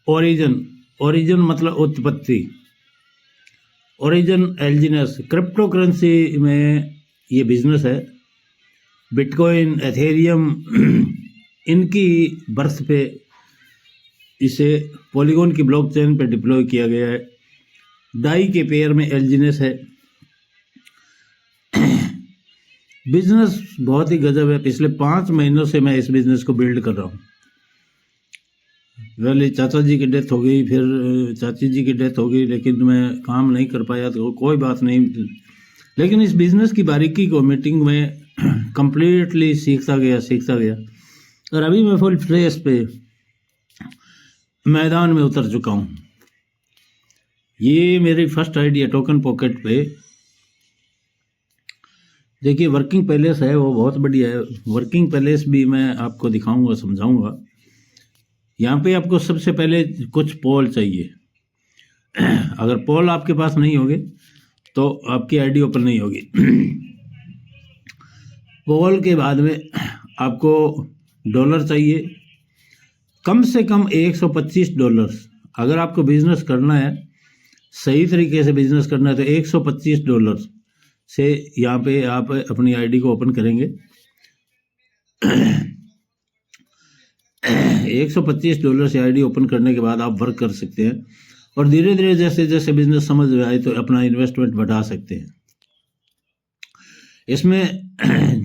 Origin, origin मतलब उत्पत्ति, origin एल्जिनस। Crypto currency में ये बिजनेस है। बिटकॉइन, एथेरियम इनकी बर्थ पे इसे पॉलीगॉन की ब्लॉकचेन पे डिप्लॉय किया गया है। डाई के पेयर में एल्जिनस है। बिजनेस बहुत ही गजब है। पिछले 5 महीनों से मैं इस बिजनेस को बिल्ड कर रहा हूँ। पहले चाचा जी की डेथ हो गई, फिर चाची जी की डेथ हो गई, लेकिन मैं काम नहीं कर पाया, तो कोई बात नहीं। लेकिन इस बिजनेस की बारीकी को मीटिंग में कंप्लीटली सीखता गया और अभी मैं फुल फ्लेस पे मैदान में उतर चुका हूँ। ये मेरी फर्स्ट आइडिया टोकन पॉकेट पे। देखिए वर्किंग पैलेस है, वो बहुत बढ़िया है। वर्किंग पैलेस भी मैं आपको दिखाऊंगा, समझाऊंगा। यहाँ पे आपको सबसे पहले कुछ पोल चाहिए। अगर पोल आपके पास नहीं होगे तो आपकी आईडी ओपन नहीं होगी। पोल के बाद में आपको डॉलर चाहिए, कम से कम $125। अगर आपको बिजनेस करना है, सही तरीके से बिजनेस करना है, तो $125 से यहाँ पे आप अपनी आईडी को ओपन करेंगे। $125 से आईडी ओपन करने के बाद आप वर्क कर सकते हैं और धीरे धीरे जैसे जैसे बिजनेस समझ में आए तो अपना इन्वेस्टमेंट बढ़ा सकते हैं। इसमें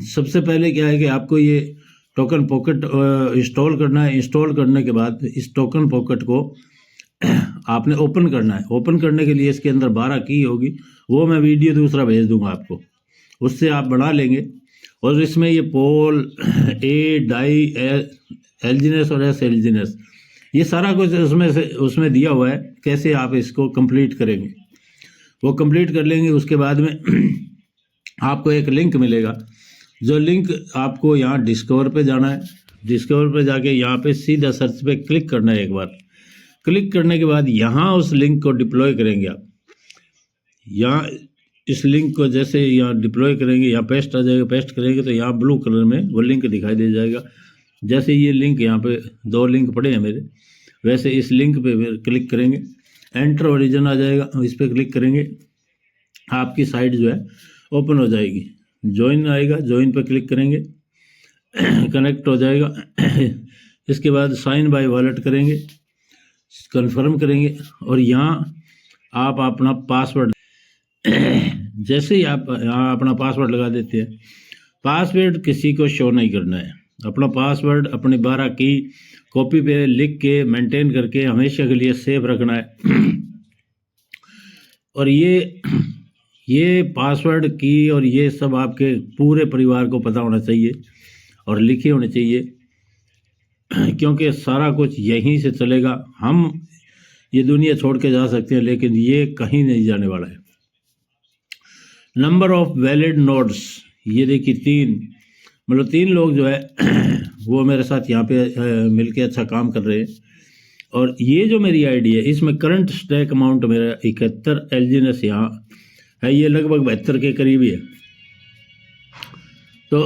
सबसे पहले क्या है कि आपको ये टोकन पॉकेट इंस्टॉल करना है। इंस्टॉल करने के बाद इस टोकन पॉकेट को आपने ओपन करना है। ओपन करने के लिए इसके अंदर 12 की होगी, वो मैं वीडियो दूसरा भेज दूंगा आपको, उससे आप बना लेंगे। और इसमें ये पोल, ए, डाई, एल्जिनस और एस एल्जिनस, ये सारा कुछ उसमें दिया हुआ है। कैसे आप इसको कंप्लीट करेंगे, वो कंप्लीट कर लेंगे। उसके बाद में आपको एक लिंक मिलेगा, जो लिंक आपको यहाँ डिस्कवर पे जाना है। डिस्कवर पे जाके यहाँ पे सीधा सर्च पे क्लिक करना है। एक बार क्लिक करने के बाद यहाँ उस लिंक को डिप्लॉय करेंगे आप। यहाँ इस लिंक को जैसे यहाँ डिप्लॉय करेंगे, यहाँ पेस्ट आ जाएगा। पेस्ट करेंगे तो यहाँ ब्लू कलर में वो लिंक दिखाई दे जाएगा। जैसे ये लिंक, यहाँ पे 2 लिंक पड़े हैं मेरे, वैसे इस लिंक पे क्लिक करेंगे, एंटर ओरिजिन आ जाएगा। इस पर क्लिक करेंगे, आपकी साइट जो है ओपन हो जाएगी। ज्वाइन आएगा, ज्वाइन पे क्लिक करेंगे, कनेक्ट हो जाएगा। इसके बाद साइन बाय वॉलेट करेंगे, कंफर्म करेंगे और यहाँ आप अपना पासवर्ड जैसे ही आप यहाँ अपना पासवर्ड लगा देते हैं, पासवर्ड किसी को शो नहीं करना है। अपना पासवर्ड अपनी 12 की कॉपी पे लिख के मेंटेन करके हमेशा के लिए सेव रखना है। और ये पासवर्ड की और ये सब आपके पूरे परिवार को पता होना चाहिए और लिखे होने चाहिए, क्योंकि सारा कुछ यहीं से चलेगा। हम ये दुनिया छोड़ के जा सकते हैं, लेकिन ये कहीं नहीं जाने वाला है। नंबर ऑफ वैलिड नोड्स, ये देखिए 3 लोग जो है वो मेरे साथ यहाँ पे मिलके अच्छा काम कर रहे हैं। और ये जो मेरी आईडी है, इसमें करंट स्टैक अमाउंट मेरा 71 एल्जिनस यहाँ है, ये लगभग 72 के करीब ही है। तो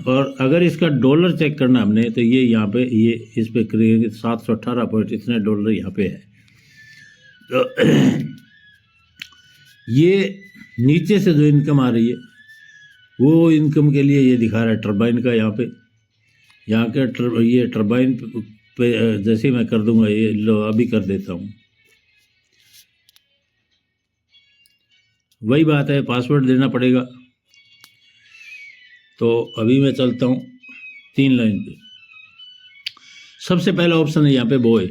और अगर इसका डॉलर चेक करना हमने, तो ये यहाँ पे ये इस पे करेंगे 718 पॉइंट इतने डॉलर यहाँ पे है। तो ये नीचे से जो इनकम आ रही है, वो इनकम के लिए ये दिखा रहा है टर्बाइन का। यहाँ का ये टर्बाइन पे जैसे मैं कर दूंगा, ये लो अभी कर देता हूँ। वही बात है, पासवर्ड देना पड़ेगा। तो अभी मैं चलता हूँ 3 लाइन पे। सबसे पहला ऑप्शन है यहाँ पे बॉय।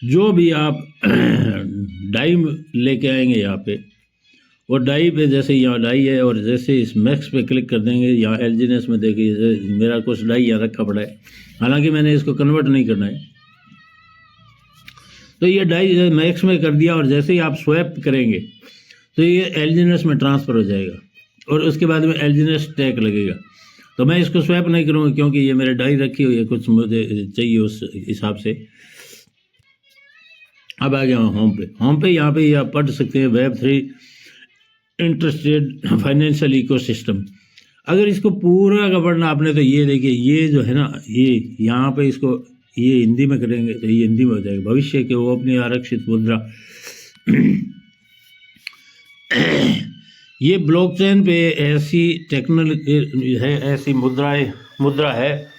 जो भी आप डाई लेके आएंगे यहाँ पे, वो डाई पे जैसे यहाँ डाई है, और जैसे इस मैक्स पे क्लिक कर देंगे, यहाँ एल्जिनस में देखिए मेरा कुछ डाई यहाँ रखा पड़ा है, हालांकि मैंने इसको कन्वर्ट नहीं करना है। तो ये डाई मैक्स में कर दिया, और जैसे ही आप स्वैप करेंगे तो ये एल्जिनस में ट्रांसफ़र हो जाएगा, और उसके बाद में एल्जिनस टैग लगेगा। तो मैं इसको स्वैप नहीं करूँगा, क्योंकि ये मेरे डाई रखी हुई है, कुछ मुझे चाहिए उस हिसाब से। अब आ गया होम पे यहाँ पे आप पढ़ सकते हैं Web3 इंटरेस्टेड फाइनेंशियल इकोसिस्टम। अगर इसको पूरा का पढ़ना आपने, तो ये देखिए, ये जो है ना, ये यहाँ पे इसको ये हिंदी में करेंगे तो ये हिंदी में हो जाएगा। भविष्य के वो अपनी आरक्षित मुद्रा ये ब्लॉकचेन पे ऐसी टेक्नोलॉजी है, ऐसी मुद्रा है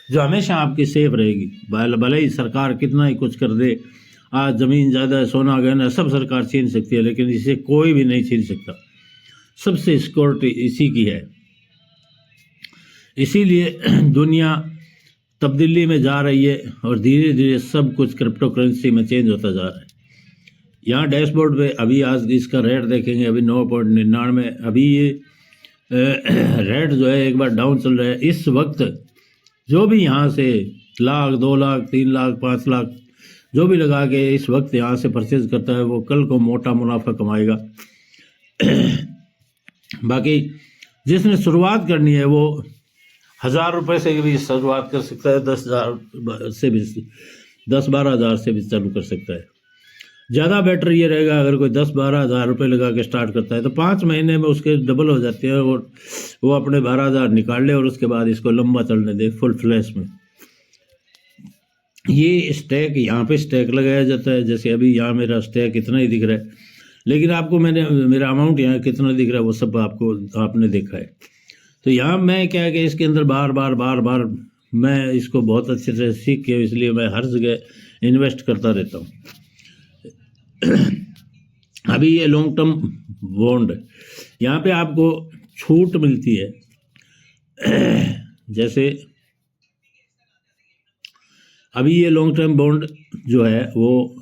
जो हमेशा आपकी सेफ रहेगी। भले ही सरकार कितना ही कुछ कर दे, आज ज़मीन ज़्यादा, सोना गहना सब सरकार छीन सकती है, लेकिन इसे कोई भी नहीं छीन सकता। सबसे सिक्योरिटी इसी की है। इसीलिए दुनिया तब्दीली में जा रही है और धीरे धीरे सब कुछ क्रिप्टो करेंसी में चेंज होता जा रहा है। यहाँ डैशबोर्ड पे अभी आज इसका रेट देखेंगे, अभी 9.99। अभी ये रेट जो है एक बार डाउन चल रहा है। इस वक्त जो भी यहाँ से लाख, 2 लाख, 3 लाख, 5 लाख जो भी लगा के इस वक्त यहाँ से परचेज करता है, वो कल को मोटा मुनाफा कमाएगा। बाकी जिसने शुरुआत करनी है वो 1000 रुपये से भी शुरुआत कर सकता है, 10,000 से भी, 10-12 हज़ार से भी चालू कर सकता है। ज़्यादा बेटर ये रहेगा अगर कोई 10-12 हज़ार रुपये लगा के स्टार्ट करता है तो 5 महीने में उसके डबल हो जाते हैं और वो अपने 12,000 निकाल ले और उसके बाद इसको लंबा चलने दे फुल फ्लैश में। ये स्टैक, यहाँ पे स्टैक लगाया जाता है। जैसे अभी यहाँ मेरा स्टैक इतना ही दिख रहा है, लेकिन आपको मेरा अमाउंट यहाँ कितना दिख रहा है वो सब आपने देखा है। तो यहाँ मैं क्या है कि इसके अंदर बार बार मैं इसको बहुत अच्छे से सीख के, इसलिए मैं हर जगह इन्वेस्ट करता रहता हूँ। अभी ये लॉन्ग टर्म बॉन्ड, यहाँ पे आपको छूट मिलती है। जैसे अभी ये लॉन्ग टर्म बॉन्ड जो है वो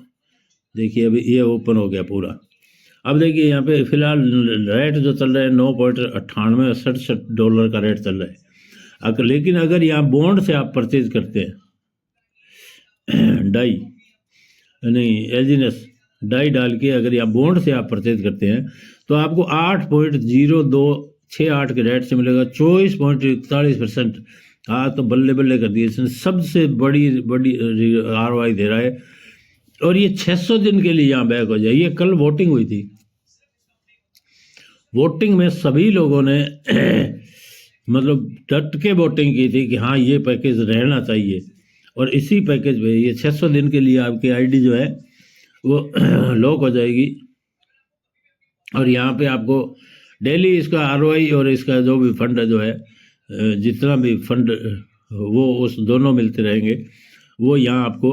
देखिए, अभी ये ओपन हो गया पूरा। अब देखिए यहाँ पे फिलहाल रेट जो चल रहा है 9.98 डॉलर का रेट चल रहा है। लेकिन अगर यहाँ बॉन्ड से आप परचेज करते हैं, एलजीएनएस डाई डाल के अगर यहाँ बॉन्ड से आप परचेज करते हैं तो आपको 8.0268 के रेट से मिलेगा 24.41%। हाँ, तो बल्ले बल्ले कर दिए इसने, सबसे बड़ी ROI दे रहा है। और ये 600 दिन के लिए यहाँ बैक हो जाए। ये कल वोटिंग हुई थी, वोटिंग में सभी लोगों ने मतलब डट के वोटिंग की थी कि हाँ ये पैकेज रहना चाहिए। और इसी पैकेज में ये 600 दिन के लिए आपकी आईडी जो है वो लॉक हो जाएगी। और यहाँ पे आपको डेली इसका ROI और इसका जो भी फंड जो है, जितना भी फंड वो उस दोनों मिलते रहेंगे, वो यहाँ आपको,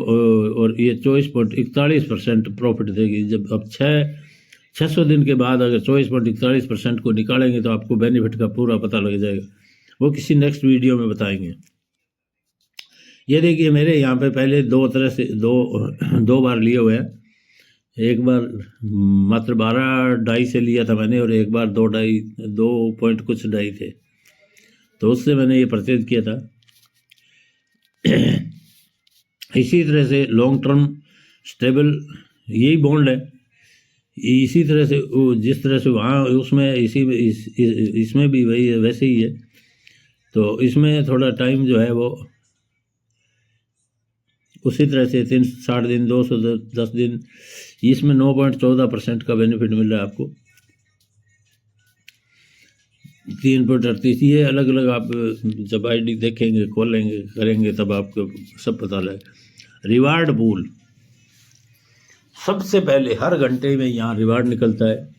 और ये 24.41% प्रॉफिट देगी। जब अब 600 दिन के बाद अगर 24.41% को निकालेंगे तो आपको बेनिफिट का पूरा पता लग जाएगा। वो किसी नेक्स्ट वीडियो में बताएंगे। ये देखिए मेरे यहाँ पे पहले दो बार लिए हुए हैं। एक बार मात्र 12 डाई से लिया था मैंने, और एक बार 2 पॉइंट कुछ डाई थे, तो उससे मैंने ये परचेज किया था। इसी तरह से लॉन्ग टर्म स्टेबल यही बॉन्ड है। इसी तरह से जिस तरह से वहाँ उसमें इसमें भी वही वैसे ही है। तो इसमें थोड़ा टाइम जो है वो उसी तरह से 360 दिन, 210 दिन, इसमें 9.14% का बेनिफिट मिल रहा है आपको। 3.38 ये अलग अलग आप जब आईडी देखेंगे, खोलेंगे, करेंगे तब आपको सब पता लगेगा। रिवार्ड पूल सबसे पहले हर घंटे में यहाँ रिवार्ड निकलता है।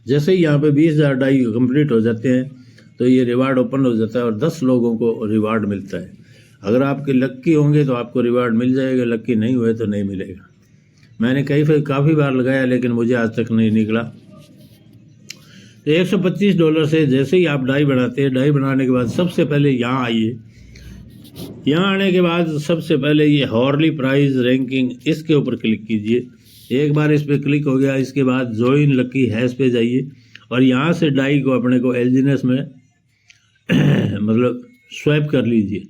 जैसे ही यहाँ पे 20,000 डाई कंप्लीट हो जाते हैं तो ये रिवार्ड ओपन हो जाता है और 10 लोगों को रिवार्ड मिलता है। अगर आपके लक्की होंगे तो आपको रिवार्ड मिल जाएगा, लक्की नहीं हुए तो नहीं मिलेगा। मैंने काफ़ी बार लगाया लेकिन मुझे आज तक नहीं निकला। तो $125 से जैसे ही आप डाई बनाते हैं, डाई बनाने के बाद सबसे पहले यहाँ आइए। यहाँ आने के बाद सबसे पहले ये हॉर्ली प्राइस रैंकिंग, इसके ऊपर क्लिक कीजिए। एक बार इस पर क्लिक हो गया, इसके बाद जॉइन लकी हैश पे जाइए और यहाँ से डाई को अपने को एलजीएनएस में मतलब स्वैप कर लीजिए।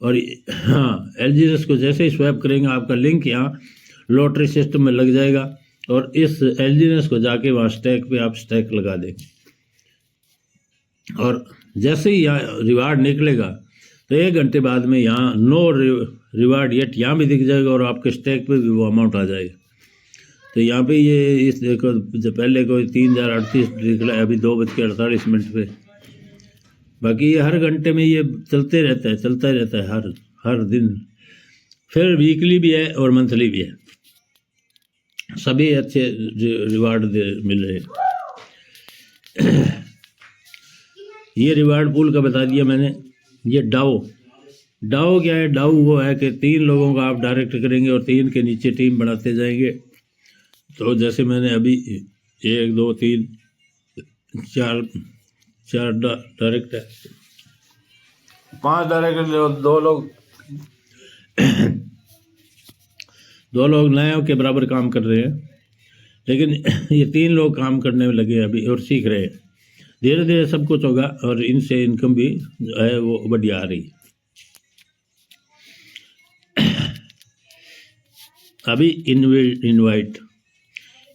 और हाँ, एलजीएनएस को जैसे ही स्वैप करेंगे आपका लिंक यहाँ लॉटरी सिस्टम में लग जाएगा और इस एलजीएनएस को जाके वहाँ स्टैक पे आप स्टैक लगा देंगे। और जैसे ही यहाँ रिवार्ड निकलेगा तो 1 घंटे बाद में यहाँ नो रिवार्ड येट यहाँ भी दिख जाएगा और आपके स्टैक पे भी वो अमाउंट आ जाएगा। तो यहाँ पे ये इस देखो, जो पहले कोई 3038 निकला है, अभी 2:48 पे। बाकी ये हर घंटे में ये चलता रहता है, हर दिन, फिर वीकली भी है और मंथली भी है, सभी अच्छे रिवार्ड मिल रहे हैं। ये रिवार्ड पूल का बता दिया मैंने। ये डाओ क्या है? डाओ वो है कि 3 लोगों का आप डायरेक्ट करेंगे और 3 के नीचे टीम बनाते जाएंगे। तो जैसे मैंने अभी 1 2 3 4 डायरेक्ट है, 5 डायरेक्ट, 2 लोग नए के बराबर काम कर रहे हैं, लेकिन ये 3 लोग काम करने में लगे अभी और सीख रहे हैं। धीरे धीरे सब कुछ होगा और इनसे इनकम भी है वो बढ़िया आ रही। अभी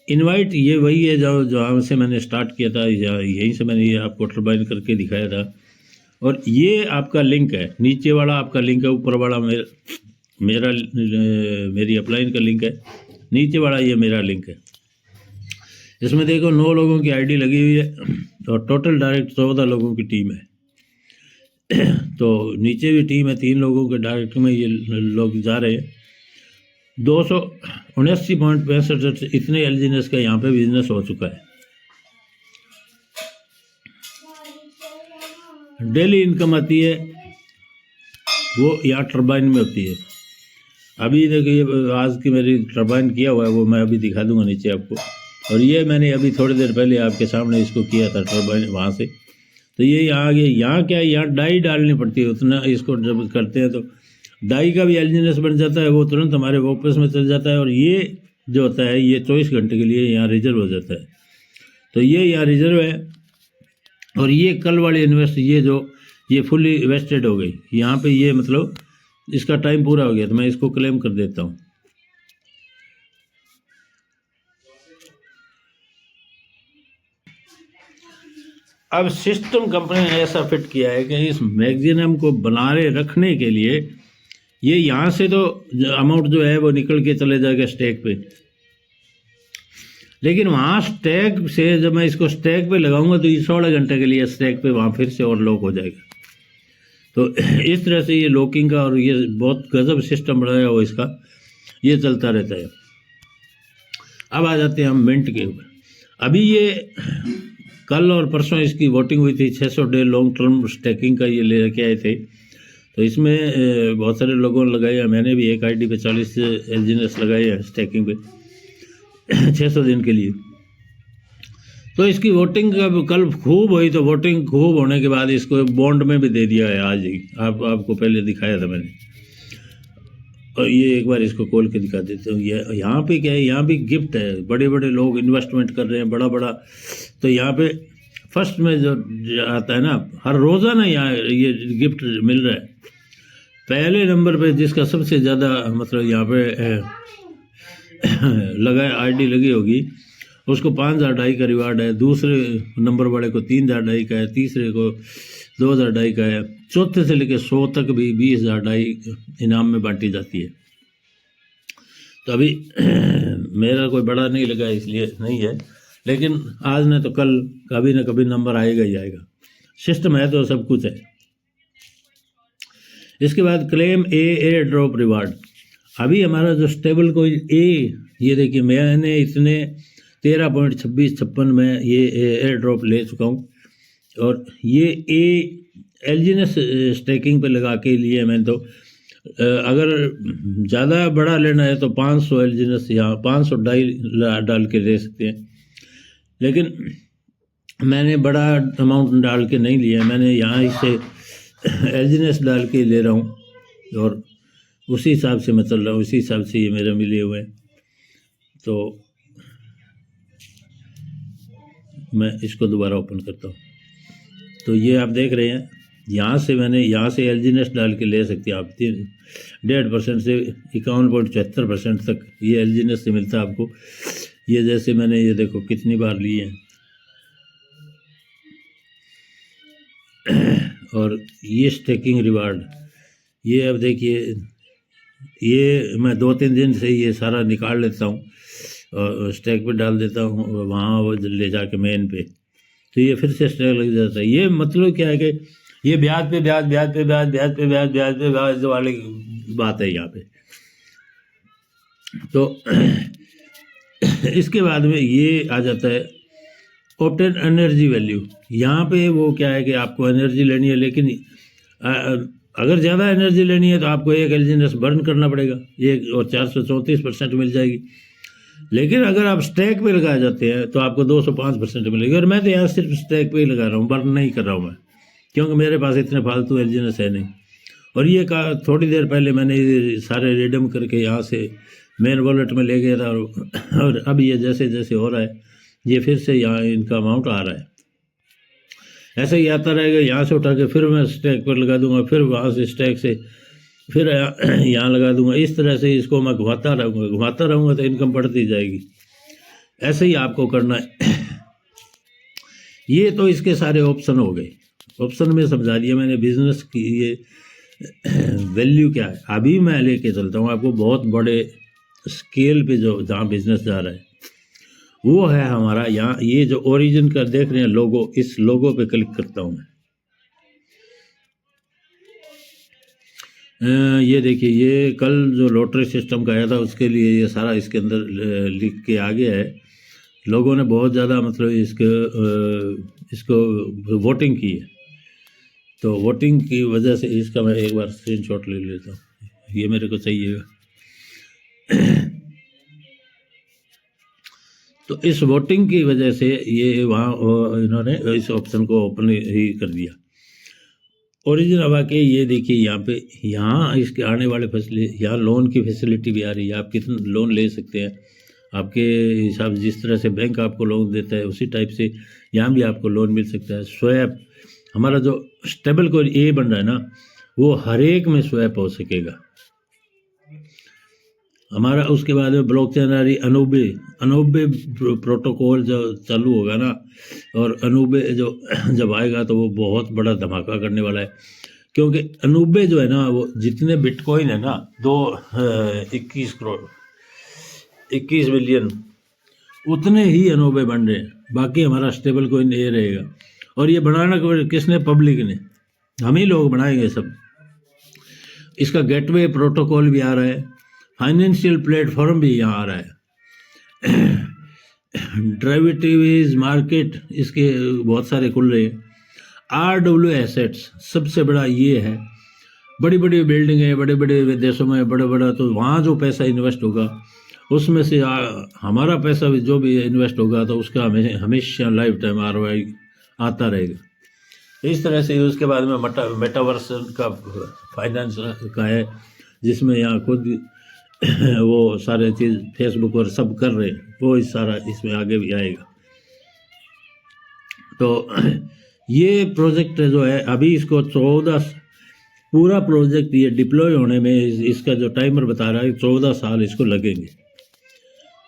इनवाइट ये वही है जहाँ से मैंने स्टार्ट किया था, यहीं से मैंने ये आपको टर्बाइन करके दिखाया था। और ये आपका लिंक है, नीचे वाला आपका लिंक है, ऊपर वाला मेरी अपलाइन का लिंक है, नीचे वाला ये मेरा लिंक है। इसमें देखो 9 लोगों की आईडी लगी हुई है और टोटल डायरेक्ट 14 लोगों की टीम है। तो नीचे भी टीम है, 3 लोगों के डायरेक्ट में ये लोग जा रहे हैं। 279.65 इतने एलजीनेस का यहाँ पे बिजनेस हो चुका है। डेली इनकम आती है वो यहाँ टर्बाइन में होती है। अभी देखिए आज की मेरी टर्बाइन किया हुआ है वो मैं अभी दिखा दूंगा नीचे आपको। और ये मैंने अभी थोड़ी देर पहले आपके सामने इसको किया था टर्बाइन वहाँ से। तो ये यहाँ आगे, यहाँ क्या है, यहाँ डाई डालनी पड़ती है उतना, इसको जब करते हैं तो डाई का भी एलजीनेस बन जाता है, वो तुरंत हमारे वापस में चल जाता है। और ये जो होता है ये 24 घंटे के लिए यहाँ रिजर्व हो जाता है। तो ये यहाँ रिजर्व है। और ये कल वाली इन्वेस्ट ये फुली वेस्टेड हो गई यहाँ पे, ये मतलब इसका टाइम पूरा हो गया तो मैं इसको क्लेम कर देता हूँ। अब सिस्टम कंपनी ने ऐसा फिट किया है कि इस मैक्सिमम को बनाए रखने के लिए ये यहाँ से तो अमाउंट जो है वो निकल के चले जाएगा स्टैक पे, लेकिन वहाँ स्टैक से जब मैं इसको स्टैक पे लगाऊंगा तो ये 16 घंटे के लिए स्टैक पे वहाँ फिर से और लॉक हो जाएगा। तो इस तरह से ये लॉकिंग का और ये बहुत गजब सिस्टम बनाया हुआ इसका, ये चलता रहता है। अब आ जाते हैं हम मिंट के ऊपर। अभी ये कल और परसों इसकी वोटिंग हुई थी, 600 डे लॉन्ग टर्म स्टैकिंग का ये लेके आए थे। तो इसमें बहुत सारे लोगों ने लगाया, मैंने भी एक आईडी पे 40 एलजीनेस लगाए हैं स्टैकिंग पे 600 दिन के लिए। तो इसकी वोटिंग कल खूब हुई, तो वोटिंग खूब होने के बाद इसको बॉन्ड में भी दे दिया है आज ही, आपको पहले दिखाया था मैंने। और ये एक बार इसको खोल के दिखा देते हूँ। ये यहाँ पे क्या है, यहाँ भी गिफ्ट है, बड़े बड़े लोग इन्वेस्टमेंट कर रहे हैं बड़ा। तो यहाँ पे फर्स्ट में जो आता है ना, हर रोज़ाना यहाँ ये गिफ्ट मिल रहा है। पहले नंबर पे जिसका सबसे ज़्यादा मतलब यहाँ पे लगा आईडी लगी होगी उसको 5000 डाई का रिवार्ड है, दूसरे नंबर वाले को 3000 डाई का है, तीसरे को 2000 डाई का है, चौथे से लेकर 100 तक भी 20000 डाई इनाम में बांटी जाती है। तो अभी मेरा कोई बड़ा नहीं लगा इसलिए नहीं है, लेकिन आज न तो कल कभी ना कभी नंबर आएगा ही आएगा। सिस्टम है तो सब कुछ है। इसके बाद क्लेम ए ड्रॉप रिवार्ड। अभी हमारा जो स्टेबल कोइन ए, ये देखिए मैंने इतने 13.2656 में ये एयर ड्रॉप ले चुका हूँ। और ये एलजीनेस स्टेकिंग पे लगा के लिए मैंने तो अगर ज़्यादा बड़ा लेना है तो 500 एलजीनेस या 500 डाई डाल के ले सकते हैं, लेकिन मैंने बड़ा अमाउंट डाल के नहीं लिया। मैंने यहाँ इससे एलजीनेस डाल के ले रहा हूँ और उसी हिसाब से मैं चल रहा हूँ, उसी हिसाब से ये मेरे मिले हुए हैं। तो मैं इसको दोबारा ओपन करता हूँ। तो ये आप देख रहे हैं, यहाँ से मैंने यहाँ से एलजीनेस डाल के ले सकते हैं आप 1.5% से 51.74% तक ये एलजीनेस से मिलता है आपको। ये जैसे मैंने ये देखो कितनी बार लिए हैं। और ये स्टेकिंग रिवार्ड, ये अब देखिए ये मैं 2-3 दिन से ये सारा निकाल लेता हूँ और स्टैक पे डाल देता हूँ वहाँ वो ले जाके मेन पे, तो ये फिर से स्टैक लग जाता है। ये मतलब क्या है कि ये ब्याज पे ब्याज, ब्याज पे ब्याज, ब्याज पे ब्याज, ब्याज पे ब्याज वाली बात है यहाँ पे। तो इसके बाद में ये आ जाता है ऑप्टेन एनर्जी वैल्यू। यहाँ पे वो क्या है कि आपको एनर्जी लेनी है, लेकिन अगर ज़्यादा एनर्जी लेनी है तो आपको 1 एलजीएनएस बर्न करना पड़ेगा, 1 और 434% मिल जाएगी। लेकिन अगर आप स्टैक पे लगाए जाते हैं तो आपको 205% मिलेगी। और मैं तो यहाँ सिर्फ स्टैक पे ही लगा रहा हूँ, बर्न नहीं कर रहा हूँ मैं, क्योंकि मेरे पास इतने फालतू एलजीएनएस है नहीं। और ये थोड़ी देर पहले मैंने सारे रिडीम करके यहाँ से मेन वॉलेट में ले गया था, और अब ये जैसे जैसे हो रहा है ये फिर से यहाँ इनका अमाउंट आ रहा है। ऐसे ही आता रहेगा, यहाँ से उठा के फिर मैं स्टैक पर लगा दूंगा, फिर वहाँ से स्टैक से फिर यहाँ लगा दूंगा। इस तरह से इसको मैं घुमाता रहूँगा तो इनकम बढ़ती जाएगी। ऐसे ही आपको करना है। ये तो इसके सारे ऑप्शन हो गए। ऑप्शन में समझा दिया मैंने बिजनेस की ये वैल्यू क्या है। अभी मैं लेके चलता हूँ आपको बहुत बड़े स्केल पे जो जहाँ बिजनेस जा रहा है वो है हमारा यहाँ। ये जो ओरिजिन का देख रहे हैं लोगो, इस लोगो पे क्लिक करता हूँ मैं। ये देखिए, ये कल जो लॉटरी सिस्टम का आया था उसके लिए ये सारा इसके अंदर लिख के आ गया है। लोगों ने बहुत ज़्यादा मतलब इसको वोटिंग की है, तो वोटिंग की वजह से इसका मैं एक बार स्क्रीनशॉट ले लेता हूँ, ये मेरे को चाहिएगा। तो इस वोटिंग की वजह से ये वहाँ इन्होंने इस ऑप्शन को ओपन ही कर दिया। ओरिजिन अब आके ये देखिए यहाँ पे, यहाँ इसके आने वाले फैसिलिटी, यहाँ लोन की फैसिलिटी भी आ रही है। आप कितना लोन ले सकते हैं आपके हिसाब, जिस तरह से बैंक आपको लोन देता है उसी टाइप से यहाँ भी आपको लोन मिल सकता है। स्वैप, हमारा जो स्टेबल कॉइन ए बन रहा है ना, वो हर एक में स्वैप हो सकेगा हमारा। उसके बाद में ब्लॉकचेन आ रही, अनूबे प्रोटोकॉल जो चालू होगा ना, और अनूबे जो जब आएगा तो वो बहुत बड़ा धमाका करने वाला है। क्योंकि अनूबे जो है ना, वो जितने बिटकॉइन है ना, 21 मिलियन, उतने ही अनूबे बन रहे हैं। बाकी हमारा स्टेबल कॉइन ये रहेगा। और ये बनाना किसने? पब्लिक ने, हम ही लोग बनाएंगे सब। इसका गेटवे प्रोटोकॉल भी आ रहा है, फाइनेंशियल प्लेटफॉर्म भी यहाँ आ रहा है, डेरिवेटिव्स मार्केट इसके बहुत सारे खुल रहे हैं। RW एसेट्स सबसे बड़ा ये है, बड़ी बड़ी बिल्डिंग है, बड़े बड़े देशों में बड़ा, तो वहाँ जो पैसा इन्वेस्ट होगा उसमें से हमारा पैसा भी जो भी इन्वेस्ट होगा तो उसका हमेशा लाइफ टाइम ROI आता रहेगा। इस तरह से उसके बाद में मेटावर्स का फाइनेंस का है, जिसमें यहाँ खुद वो सारे चीज़ फेसबुक और सब कर रहे हैं, वो इस सारा इसमें आगे भी आएगा। तो ये प्रोजेक्ट जो है अभी इसको 14 पूरा प्रोजेक्ट ये डिप्लॉय होने में इसका जो टाइमर बता रहा है 14 साल इसको लगेंगे।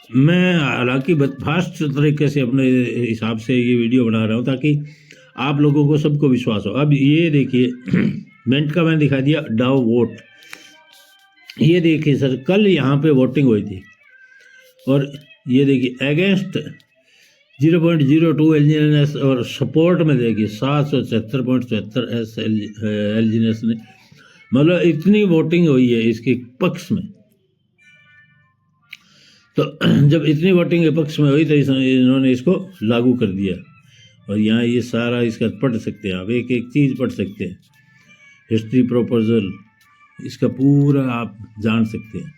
मैं हालांकि फास्ट तरीके से अपने हिसाब से ये वीडियो बना रहा हूँ ताकि आप लोगों को सबको विश्वास हो। अब ये देखिए मिनट का मैंने दिखा दिया डाउ वोट। ये देखिए सर, कल यहाँ पे वोटिंग हुई थी और ये देखिए अगेंस्ट 0.02 एलजीएनएस और सपोर्ट में देखिए 776.74 एलजीएनएस ने, मतलब इतनी वोटिंग हुई है इसके पक्ष में। तो जब इतनी वोटिंग के पक्ष में हुई तो इन्होंने इसको लागू कर दिया। और यहाँ ये सारा इसका पढ़ सकते हैं आप, एक एक चीज़ पढ़ सकते हैं, हिस्ट्री प्रपोजल इसका पूरा आप जान सकते हैं।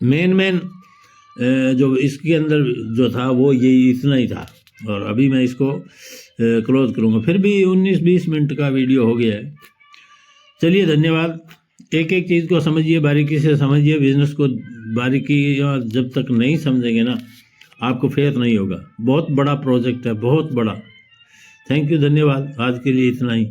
मेन जो इसके अंदर जो था वो ये इतना ही था। और अभी मैं इसको क्लोज करूँगा, फिर भी 19-20 मिनट का वीडियो हो गया है। चलिए धन्यवाद। एक एक चीज़ को समझिए, बारीकी से समझिए। बिजनेस को बारीकी जब तक नहीं समझेंगे ना, आपको फेयर नहीं होगा। बहुत बड़ा प्रोजेक्ट है, बहुत बड़ा। थैंक यू, धन्यवाद। आज के लिए इतना ही।